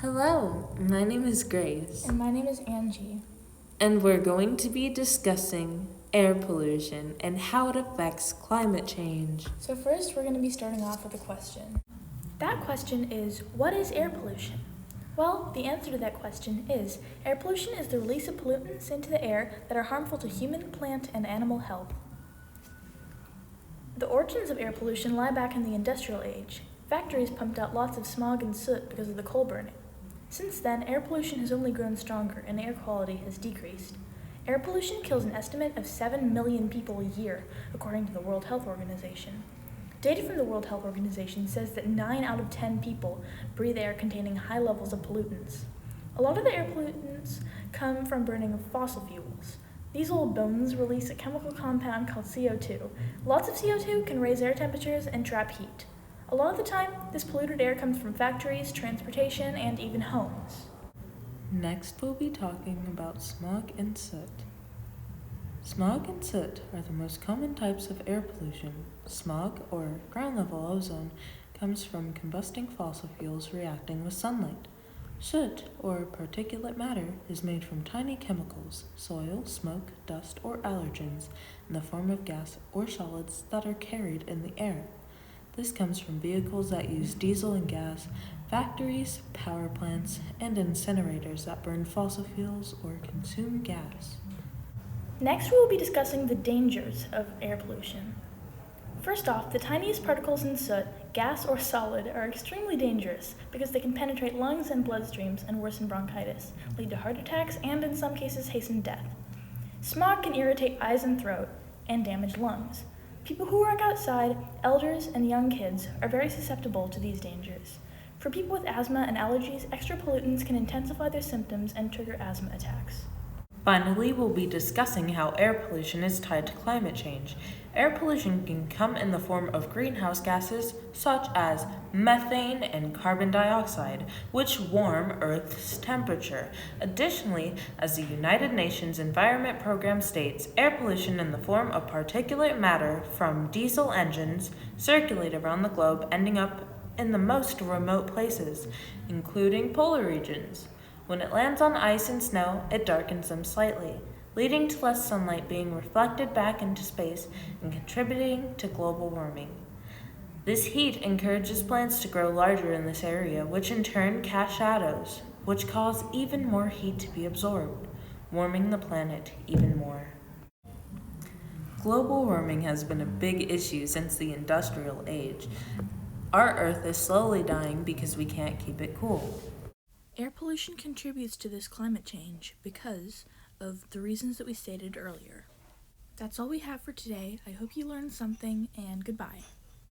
Hello, my name is Grace. And my name is Angie. And we're going to be discussing air pollution and how it affects climate change. So first, we're going to be starting off with a question. That question is, what is air pollution? Well, the answer to that question is, air pollution is the release of pollutants into the air that are harmful to human, plant, and animal health. The origins of air pollution lie back in the industrial age. Factories pumped out lots of smog and soot because of the coal burning. Since then, air pollution has only grown stronger and air quality has decreased. Air pollution kills an estimate of 7 million people a year, according to the World Health Organization. Data from the World Health Organization says that 9 out of 10 people breathe air containing high levels of pollutants. A lot of the air pollutants come from burning of fossil fuels. These old bones release a chemical compound called CO2. Lots of CO2 can raise air temperatures and trap heat. A lot of the time, this polluted air comes from factories, transportation, and even homes. Next, we'll be talking about smog and soot. Smog and soot are the most common types of air pollution. Smog, or ground-level ozone, comes from combusting fossil fuels reacting with sunlight. Soot, or particulate matter, is made from tiny chemicals, soil, smoke, dust, or allergens, in the form of gas or solids that are carried in the air. This comes from vehicles that use diesel and gas, factories, power plants, and incinerators that burn fossil fuels or consume gas. Next, we will be discussing the dangers of air pollution. First off, the tiniest particles in soot, gas or solid, are extremely dangerous because they can penetrate lungs and bloodstreams and worsen bronchitis, lead to heart attacks, and in some cases hasten death. Smog can irritate eyes and throat and damage lungs. People who work outside, elders, and young kids are very susceptible to these dangers. For people with asthma and allergies, extra pollutants can intensify their symptoms and trigger asthma attacks. Finally, we'll be discussing how air pollution is tied to climate change. Air pollution can come in the form of greenhouse gases such as methane and carbon dioxide, which warm Earth's temperature. Additionally, as the United Nations Environment Program states, air pollution in the form of particulate matter from diesel engines circulate around the globe, ending up in the most remote places, including polar regions. When it lands on ice and snow, it darkens them slightly, leading to less sunlight being reflected back into space and contributing to global warming. This heat encourages plants to grow larger in this area, which in turn cast shadows, which cause even more heat to be absorbed, warming the planet even more. Global warming has been a big issue since the industrial age. Our Earth is slowly dying because we can't keep it cool. Air pollution contributes to this climate change because of the reasons that we stated earlier. That's all we have for today. I hope you learned something, and goodbye.